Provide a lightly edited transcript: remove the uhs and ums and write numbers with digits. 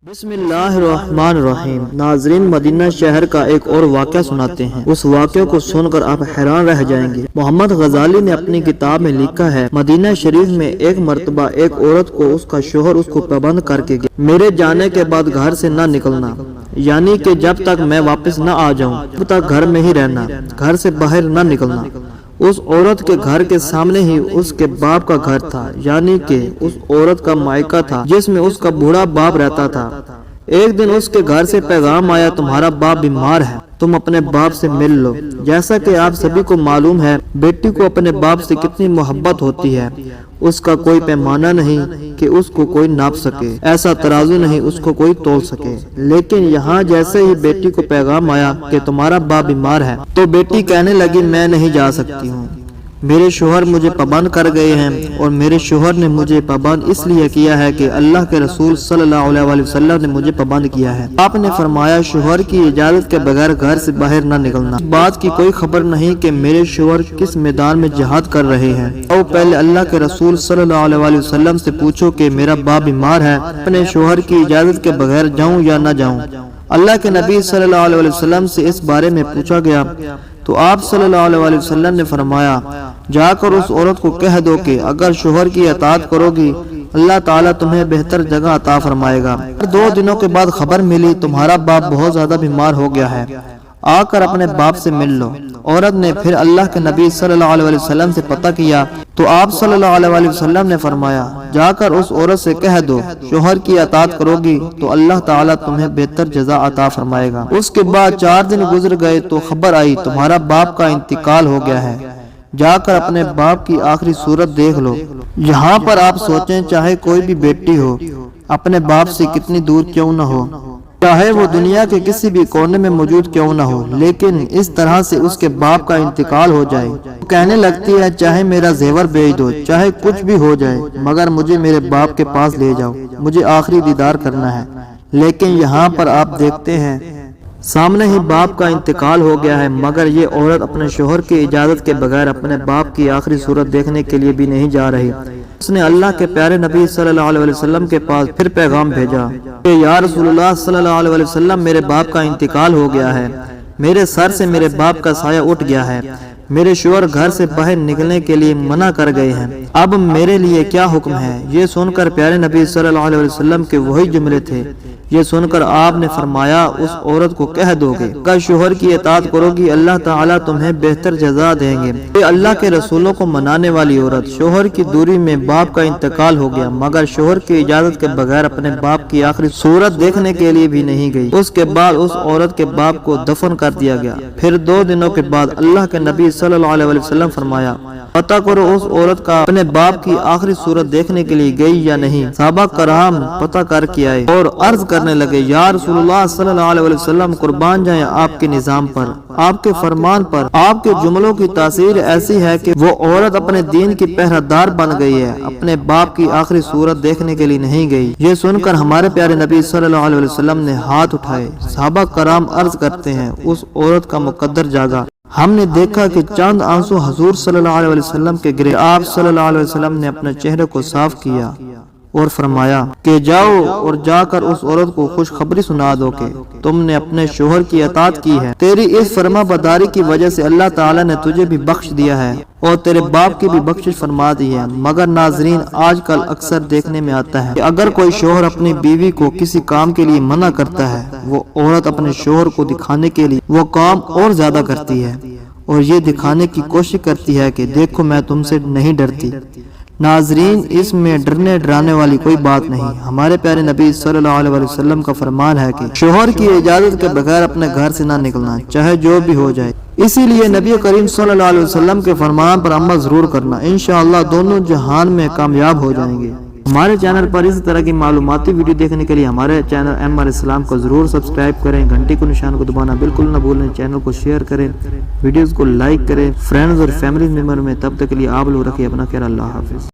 بسم اللہ الرحمن الرحیم۔ ناظرین، مدینہ شہر کا ایک اور واقعہ سناتے ہیں۔ اس واقعے کو سن کر آپ حیران رہ جائیں گے۔ محمد غزالی نے اپنی کتاب میں لکھا ہے، مدینہ شریف میں ایک مرتبہ ایک عورت کو اس کا شوہر اس کو پابند کر کے گیا، میرے جانے کے بعد گھر سے نہ نکلنا، یعنی کہ جب تک میں واپس نہ آ جاؤں تب تک گھر میں ہی رہنا، گھر سے باہر نہ نکلنا۔ اس عورت کے گھر کے سامنے ہی اس کے باپ کا گھر تھا، یعنی کہ اس عورت کا مائکہ تھا جس میں اس کا بوڑھا باپ رہتا تھا۔ ایک دن اس کے گھر سے پیغام آیا، تمہارا باپ بیمار ہے، تم اپنے باپ سے مل لو۔ جیسا کہ آپ سبھی کو معلوم ہے، بیٹی کو اپنے باپ سے کتنی محبت ہوتی ہے، اس کا کوئی پیمانہ نہیں کہ اس کو کوئی ناپ سکے، ایسا ترازو نہیں اس کو کوئی تول سکے۔ لیکن یہاں جیسے ہی بیٹی کو پیغام آیا کہ تمہارا باپ بیمار ہے، تو بیٹی کہنے لگی، میں نہیں جا سکتی ہوں، میرے شوہر مجھے پابند کر گئے ہیں، اور میرے شوہر نے مجھے پابند اس لیے کیا ہے کہ اللہ کے رسول صلی اللہ علیہ وسلم نے مجھے پابند کیا ہے۔ آپ نے فرمایا، شوہر کی اجازت کے بغیر گھر سے باہر نہ نکلنا۔ اس بات کی کوئی خبر نہیں کہ میرے شوہر کس میدان میں جہاد کر رہے ہیں، او پہلے اللہ کے رسول صلی اللہ علیہ وسلم سے پوچھو کہ میرا باپ بیمار ہے، اپنے شوہر کی اجازت کے بغیر جاؤں یا نہ جاؤں۔ اللہ کے نبی صلی اللہ علیہ وسلم سے اس بارے میں پوچھا گیا تو آپ صلی اللہ علیہ وسلم نے فرمایا، جا کر اس عورت کو کہہ دو کہ اگر شوہر کی اطاعت کرو گی اللہ تعالیٰ تمہیں بہتر جگہ عطا فرمائے گا۔ 2 دنوں کے بعد خبر ملی، تمہارا باپ بہت زیادہ بیمار ہو گیا ہے، آ کر اپنے باپ سے مل لو۔ عورت نے پھر اللہ کے نبی صلی اللہ علیہ وسلم سے پتہ کیا تو آپ صلی اللہ علیہ وسلم نے فرمایا، جا کر اس عورت سے کہہ دو شوہر کی اطاعت کرو گی تو اللہ تعالیٰ تمہیں بہتر جزا عطا فرمائے گا۔ اس کے بعد 4 دن گزر گئے تو خبر آئی، تمہارا باپ کا انتقال ہو گیا ہے، جا کر اپنے باپ کی آخری صورت دیکھ لو۔ یہاں پر آپ سوچیں، چاہے کوئی بھی بیٹی ہو اپنے باپ سے کتنی دور کیوں نہ ہو، چاہے وہ دنیا کے کسی بھی کونے میں موجود کیوں نہ ہو، لیکن اس طرح سے اس کے باپ کا انتقال ہو جائے، وہ کہنے لگتی ہے، چاہے میرا زیور بیچ دو، چاہے کچھ بھی ہو جائے، مگر مجھے میرے باپ کے پاس لے جاؤ، مجھے آخری دیدار کرنا ہے۔ لیکن یہاں پر آپ دیکھتے ہیں، سامنے ہی باپ کا انتقال ہو گیا ہے، مگر یہ عورت اپنے شوہر کی اجازت کے بغیر اپنے باپ کی آخری صورت دیکھنے کے لیے بھی نہیں جا رہی۔ اس نے اللہ کے پیارے نبی صلی اللہ علیہ وسلم کے پاس پھر پیغام بھیجا کہ یا رسول اللہ صلی اللہ علیہ وسلم، میرے باپ کا انتقال ہو گیا ہے، میرے سر سے میرے باپ کا سایہ اٹھ گیا ہے، میرے شوہر گھر سے باہر نکلنے کے لیے منع کر گئے ہیں، اب میرے لیے کیا حکم ہے؟ یہ سن کر پیارے نبی صلی اللہ علیہ وسلم کے وہی جملے تھے۔ یہ سن کر آپ نے فرمایا، اس عورت کو کہہ دو کہ اگر شوہر کی اطاعت کرو گی اللہ تعالیٰ تمہیں بہتر جزا دیں گے۔ یہ اللہ کے رسولوں کو منانے والی عورت، شوہر کی دوری میں باپ کا انتقال ہو گیا، مگر شوہر کی اجازت کے بغیر اپنے باپ کی آخری صورت دیکھنے کے لیے بھی نہیں گئی۔ اس کے بعد اس عورت کے باپ کو دفن کر دیا گیا۔ پھر 2 دنوں کے بعد اللہ کے نبی صلی اللہ علیہ وسلم فرمایا، پتہ کرو اس عورت کا اپنے باپ کی آخری صورت دیکھنے کے لیے گئی یا نہیں۔ صحابہ کرام پتہ کر کے آئے اور عرض کرنے لگے، یا رسول اللہ صلی اللہ علیہ وسلم، قربان جائیں آپ کے نظام پر، آپ کے فرمان پر، آپ کے جملوں کی تاثیر ایسی ہے کہ وہ عورت اپنے دین کی پہرہ دار بن گئی ہے، اپنے باپ کی آخری صورت دیکھنے کے لیے نہیں گئی۔ یہ سن کر ہمارے پیارے نبی صلی اللہ علیہ وسلم نے ہاتھ اٹھائے۔ صحابہ کرام عرض کرتے ہیں، اس عورت کا مقدر جاگا، ہم نے دیکھا کہ چند آنسو حضور صلی اللہ علیہ وسلم کے گرے۔ آپ صلی اللہ علیہ وسلم نے اپنے چہرے کو صاف کیا اور فرمایا کہ جاؤ اور جا کر اس عورت کو خوشخبری سنا دو کہ تم نے اپنے شوہر کی اطاعت کی ہے، تیری اس فرما برداری کی وجہ سے اللہ تعالیٰ نے تجھے بھی بخش دیا ہے اور تیرے باپ کی بھی بخشش فرما دی ہے۔ مگر ناظرین، آج کل اکثر دیکھنے میں آتا ہے کہ اگر کوئی شوہر اپنی بیوی کو کسی کام کے لیے منع کرتا ہے، وہ عورت اپنے شوہر کو دکھانے کے لیے وہ کام اور زیادہ کرتی ہے اور یہ دکھانے کی کوشش کرتی ہے کہ دیکھو میں تم سے نہیں ڈرتی۔ ناظرین، اس میں ڈرنے ڈرانے والی کوئی بات نہیں۔ ہمارے پیارے نبی صلی اللہ علیہ وسلم کا فرمان ہے کہ شوہر کی اجازت کے بغیر اپنے گھر سے نہ نکلنا، چاہے جو بھی ہو جائے۔ اسی لیے نبی کریم صلی اللہ علیہ وسلم کے فرمان پر عمل ضرور کرنا، انشاءاللہ دونوں جہان میں کامیاب ہو جائیں گے۔ ہمارے چینل پر اس طرح کی معلوماتی ویڈیو دیکھنے کے لیے ہمارے چینل MR اسلام کو ضرور سبسکرائب کریں، گھنٹی کو نشان کو دبانا بالکل نہ بھولیں، چینل کو شیئر کریں، ویڈیوز کو لائک کریں، فرینڈز اور فیملی ممبر میں۔ تب تک کے لیے آپ لوگ رکھیے اپنا خیال، اللہ حافظ۔